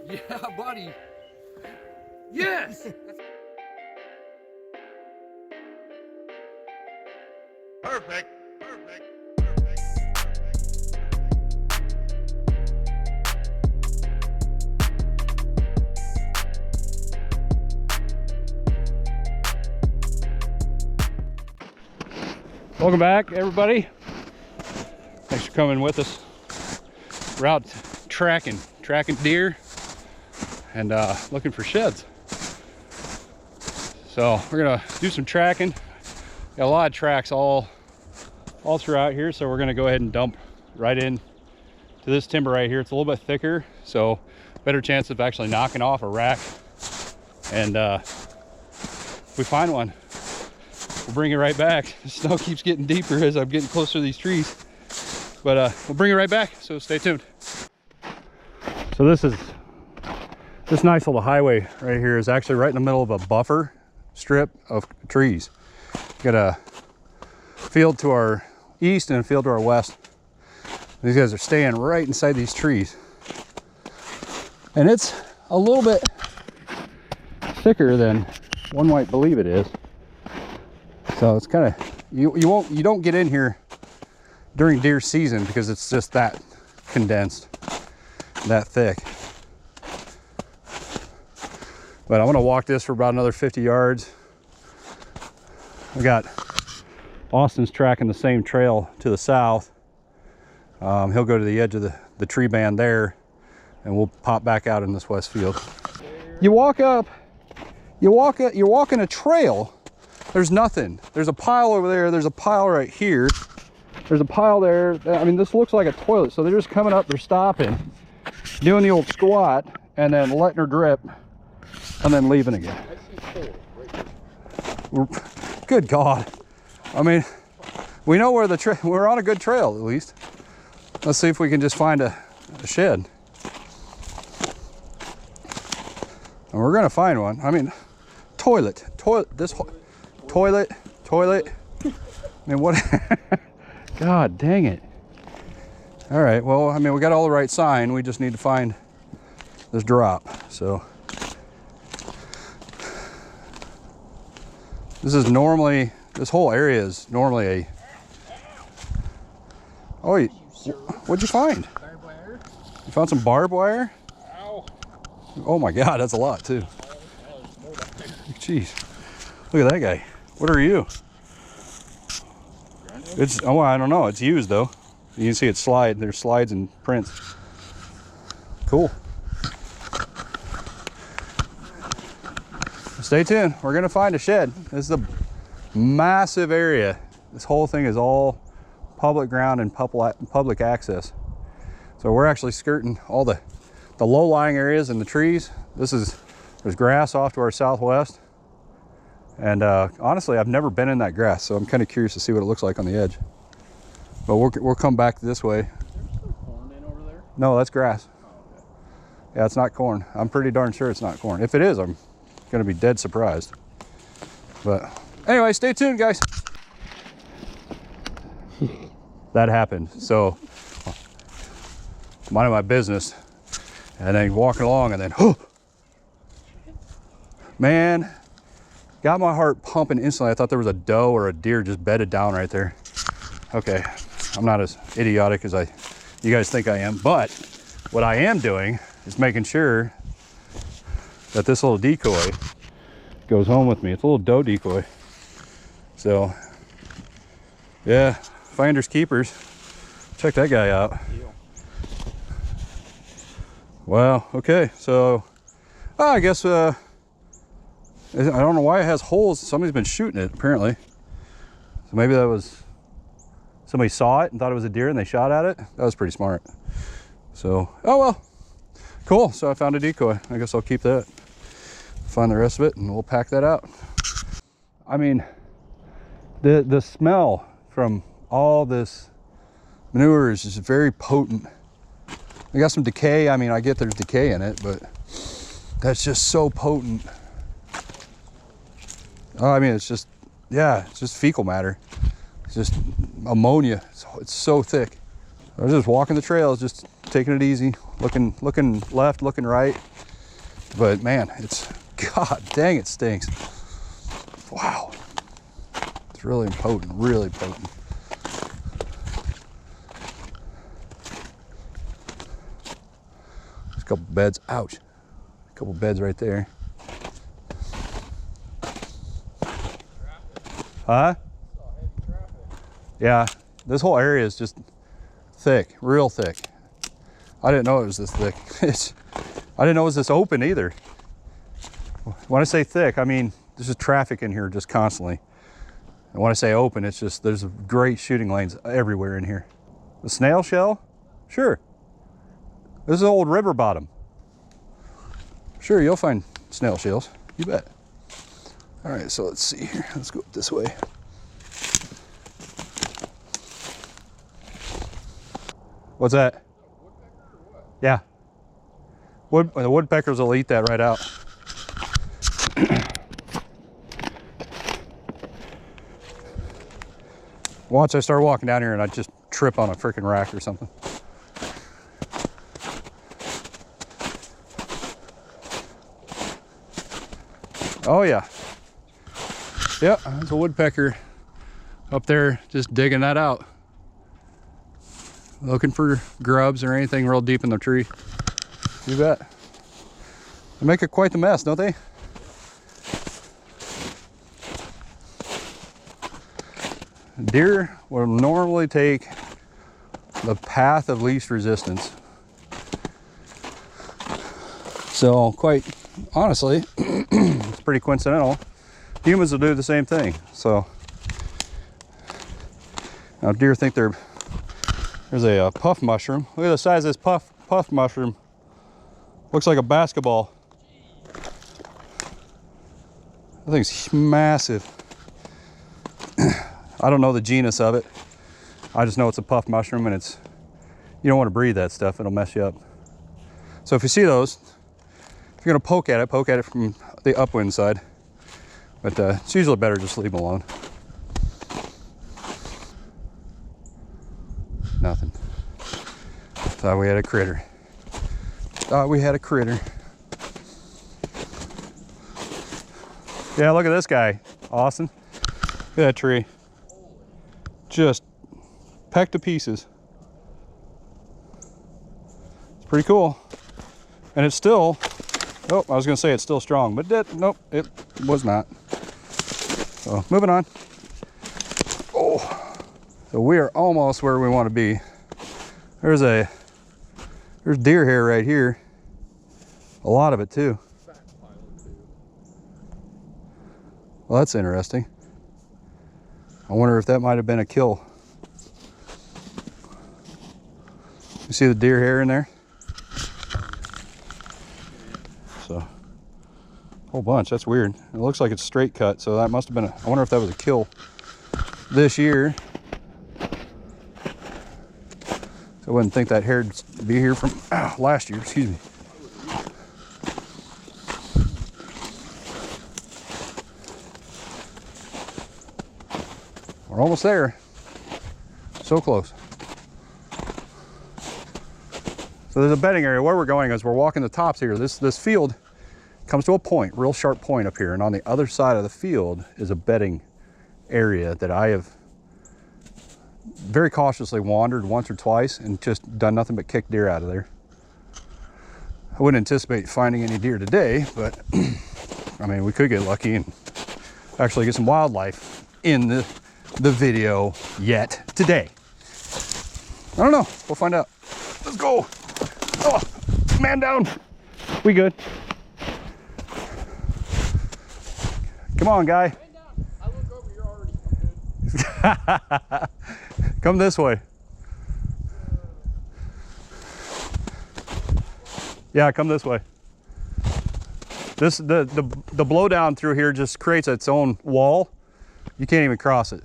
Yeah, buddy. Yes! Perfect. Welcome back, everybody. Thanks for coming with us. We're out tracking deer and looking for sheds. So we're gonna do some tracking. Got a lot of tracks all throughout here, so we're gonna go ahead and dump right in to this timber right here. It's a little bit thicker, so better chance of actually knocking off a rack. And if we find one, we'll bring it right back. The snow keeps getting deeper as I'm getting closer to these trees, but we'll bring it right back, so stay tuned. So this nice little highway right here is actually right in the middle of a buffer strip of trees. Got a field to our east and a field to our west. These guys are staying right inside these trees, and it's a little bit thicker than one might believe it is. So it's kind of, you don't get in here during deer season because it's just that condensed, that thick. But I'm gonna walk this for about another 50 yards. We got Austin's tracking the same trail to the south. He'll go to the edge of the tree band there, and we'll pop back out in this west field. You walk up, you're walking a trail. There's nothing. There's a pile over there. There's a pile right here. There's a pile there. I mean, this looks like a toilet. So they're just coming up, they're stopping, doing the old squat, and then letting her drip, and then leaving again. Good God. I mean, we know where we're on a good trail at least. Let's see if we can just find a shed. And we're gonna find one. I mean, toilet. Toilet. I mean, what? God dang it. All right, well, I mean, we got all the right sign. We just need to find this drop. So this whole area is normally a, oh, what'd you find? Barbed wire. You found some barbed wire? Ow. Oh my God, that's a lot too. Jeez, look at that guy. What are you? It's, oh, I don't know. It's used though. You can see it slide. There's slides and prints. Cool. Stay tuned. We're gonna find a shed. This is a massive area. This whole thing is all public ground and public access. So we're actually skirting all the low-lying areas and the trees. There's grass off to our southwest. And honestly, I've never been in that grass, so I'm kind of curious to see what it looks like on the edge. But we'll come back this way. There's some corn in over there. No, that's grass. Oh, okay. Yeah, it's not corn. I'm pretty darn sure it's not corn. If it is, I'm gonna be dead surprised. But anyway, stay tuned, guys. That happened. So minding my business, and then walking along, and then, oh, man. Got my heart pumping instantly. I thought there was a doe or a deer just bedded down right there. Okay, I'm not as idiotic as you guys think I am, but what I am doing is making sure that this little decoy goes home with me. It's a little doe decoy. So, yeah, finders keepers. Check that guy out. Wow, okay, so I guess I don't know why it has holes. Somebody's been shooting it, apparently. So maybe that was, somebody saw it and thought it was a deer and they shot at it. That was pretty smart. So, oh well, cool. So I found a decoy. I guess I'll keep that. Find the rest of it and we'll pack that out. I mean, the smell from all this manure is just very potent. We got some decay. I mean, I get there's decay in it, but that's just so potent. Oh, I mean, it's just, yeah, it's just fecal matter. It's just ammonia. It's so thick. I was just walking the trails, just taking it easy, looking left, looking right. But man, it's, god dang, it stinks. Wow. It's really potent, really potent. There's a couple beds, ouch. A couple beds right there. Huh? Yeah, this whole area is just thick, real thick. I didn't know it was this thick. I didn't know it was this open either. When I say thick, I mean there's just traffic in here just constantly. And when I say open, it's just there's great shooting lanes everywhere in here. The snail shell? Sure. This is an old river bottom. Sure, you'll find snail shells. You bet. All right, so let's see here. Let's go this way. What's that? Yeah. The woodpeckers will eat that right out. Once I start walking down here and I just trip on a freaking rack or something. Oh yeah. Yep, there's a woodpecker up there just digging that out. Looking for grubs or anything real deep in the tree. You bet. They make it quite the mess, don't they? Deer will normally take the path of least resistance. So quite honestly, it's pretty coincidental. Humans will do the same thing. So now deer think there's a puff mushroom. Look at the size of this puff mushroom. Looks like a basketball. That thing's massive. I don't know the genus of it. I just know it's a puff mushroom, and you don't want to breathe that stuff. It'll mess you up. So if you see those, if you're gonna poke at it from the upwind side. But it's usually better just leave them alone. Nothing. Thought we had a critter. Thought we had a critter. Yeah, look at this guy, Austin. Look at that tree. Just pecked to pieces. It's pretty cool. And it's still, oh, I was gonna say it's still strong, but nope, it was not. So moving on. Oh, so we are almost where we want to be. There's deer hair right here. A lot of it too. Well, that's interesting. I wonder if that might have been a kill. You see the deer hair in there? So, a whole bunch. That's weird. It looks like it's straight cut, so that must have been I wonder if that was a kill this year. So I wouldn't think that hair'd be here from last year, excuse me. We're almost there. So close. So there's a bedding area. Where we're going is we're walking the tops here. This field comes to a point, real sharp point up here, and on the other side of the field is a bedding area that I have very cautiously wandered once or twice and just done nothing but kick deer out of there. I wouldn't anticipate finding any deer today, but I mean, we could get lucky and actually get some wildlife in the video yet today. I don't know. We'll find out. Let's go. Oh, man down. We good. Come on, guy. Man down. I look over, you're already good. Come this way. Yeah, come this way. The blowdown through here just creates its own wall. You can't even cross it.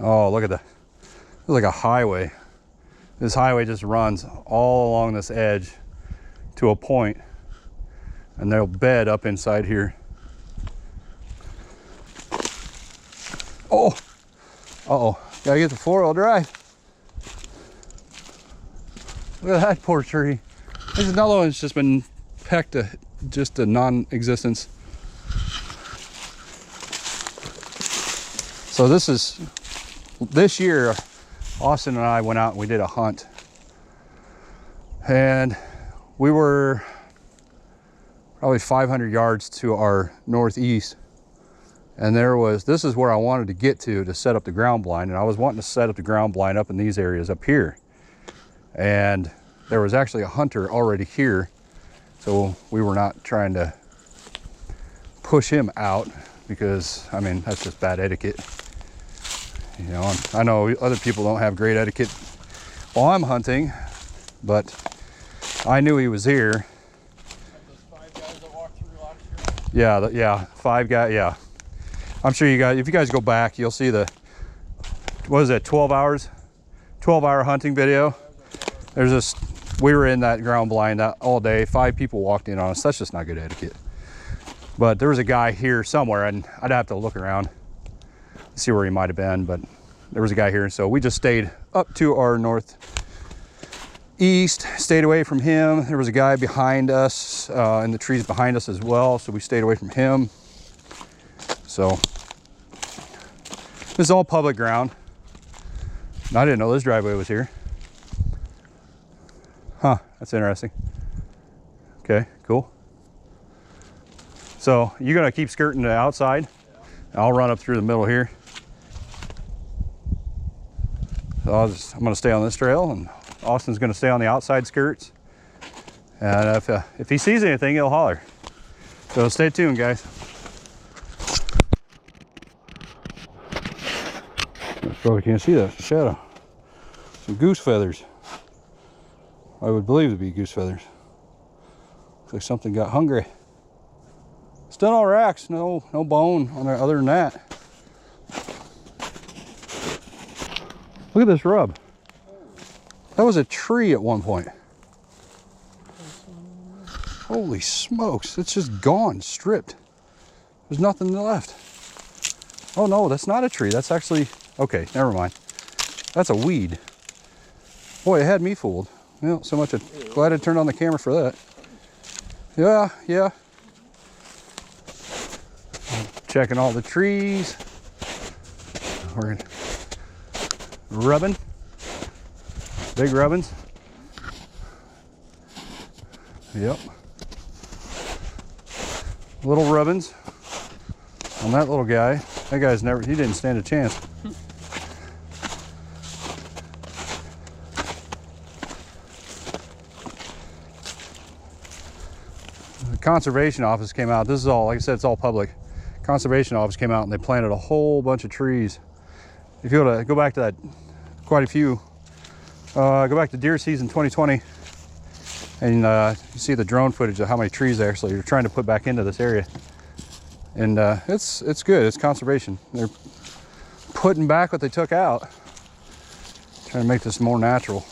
Oh, look at that. It's like a highway. This highway just runs all along this edge to a point, and they'll bed up inside here. Oh, uh-oh, gotta get the 4-wheel drive. Look at that poor tree. There's another one that's just been pecked to just a non-existence. So this year, Austin and I went out and we did a hunt. And we were probably 500 yards to our northeast. And this is where I wanted to get to set up the ground blind. And I was wanting to set up the ground blind up in these areas up here. And there was actually a hunter already here. So we were not trying to push him out because, I mean, that's just bad etiquette. You know, I know other people don't have great etiquette while I'm hunting, but I knew he was here. Those 5 guys that walked through last year? Yeah, 5 guys, yeah. I'm sure you guys, if you guys go back, you'll see what is it, 12 hours? 12-hour hunting video. There's this, we were in that ground blind all day. 5 people walked in on us. That's just not good etiquette. But there was a guy here somewhere, and I'd have to look around, see where he might have been, but there was a guy here. And so we just stayed up to our northeast, stayed away from him. There was a guy behind us, in the trees behind us as well. So we stayed away from him. So this is all public ground. I didn't know this driveway was here. Huh, that's interesting. Okay, cool. So you're gonna keep skirting the outside? Yeah. I'll run up through the middle here. So I'm gonna stay on this trail, and Austin's gonna stay on the outside skirts. And if he sees anything, he'll holler. So stay tuned, guys. Probably can't see that, it's a shadow. Some goose feathers. I would believe to be goose feathers. Looks like something got hungry. Still no racks, no bone on there other than that. Look at this rub. That was a tree at one point. Holy smokes, it's just gone, stripped. There's nothing left. Oh no, that's not a tree. That's actually, okay, never mind. That's a weed. Boy, it had me fooled. Well, so much, glad I turned on the camera for that. Yeah. Checking all the trees. We're rubbing. Big rubbins. Yep. Little rubbins on that little guy. That guy's he didn't stand a chance. The conservation office came out. This is all, like I said, it's all public. Conservation office came out and they planted a whole bunch of trees. If you go back to that, quite a few, go back to deer season 2020, and you see the drone footage of how many trees they actually are trying to put back into this area. And it's good, it's conservation. They're putting back what they took out, trying to make this more natural.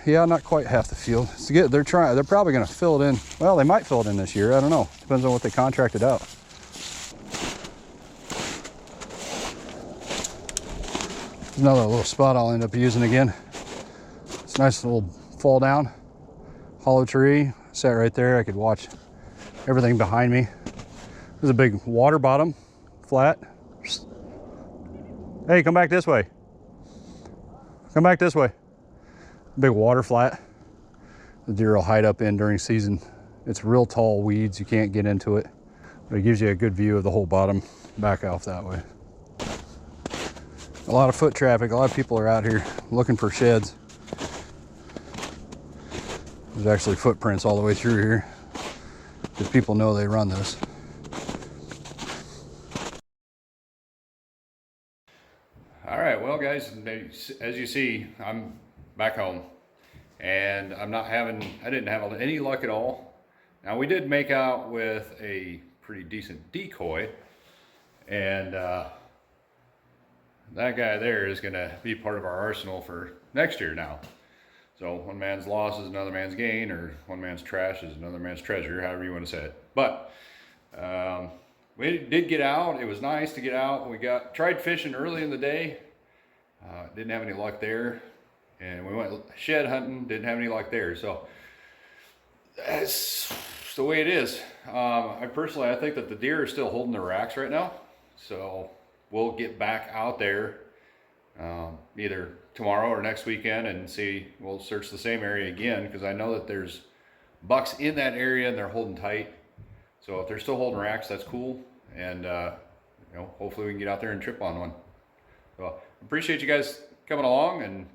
Yeah, not quite half the field. It's good. They're probably going to fill it in. Well, they might fill it in this year. I don't know. Depends on what they contracted out. There's another little spot I'll end up using again. It's a nice little fall down, hollow tree. Sat right there. I could watch everything behind me. There's a big water bottom, flat. Hey, come back this way. Come back this way. Big water flat. The deer will hide up in during season. It's real tall weeds. You can't get into it, but it gives you a good view of the whole bottom. Back off that way. A lot of foot traffic. A lot of people are out here looking for sheds. There's actually footprints all the way through here because people know they run this. All right, well guys, as you see, I'm back home, and I didn't have any luck at all. Now we did make out with a pretty decent decoy, and that guy there is gonna be part of our arsenal for next year now. So one man's loss is another man's gain, or one man's trash is another man's treasure, however you want to say it. But we did get out. It was nice to get out. We tried fishing early in the day. Didn't have any luck there. And we went shed hunting, didn't have any luck there. So that's the way it is. I think that the deer are still holding their racks right now. So we'll get back out there either tomorrow or next weekend and we'll search the same area again, because I know that there's bucks in that area and they're holding tight. So if they're still holding racks, that's cool. And hopefully we can get out there and trip on one. So appreciate you guys coming along, and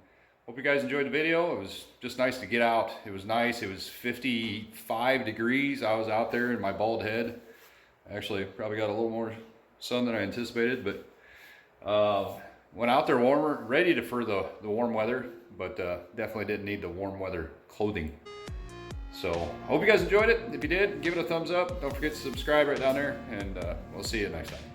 hope you guys enjoyed the video. It was just nice to get out. It was nice. It was 55 degrees. I was out there in my bald head. Actually, probably got a little more sun than I anticipated, but went out there warmer, ready for the warm weather, but definitely didn't need the warm weather clothing. So hope you guys enjoyed it. If you did, give it a thumbs up. Don't forget to subscribe right down there, and we'll see you next time.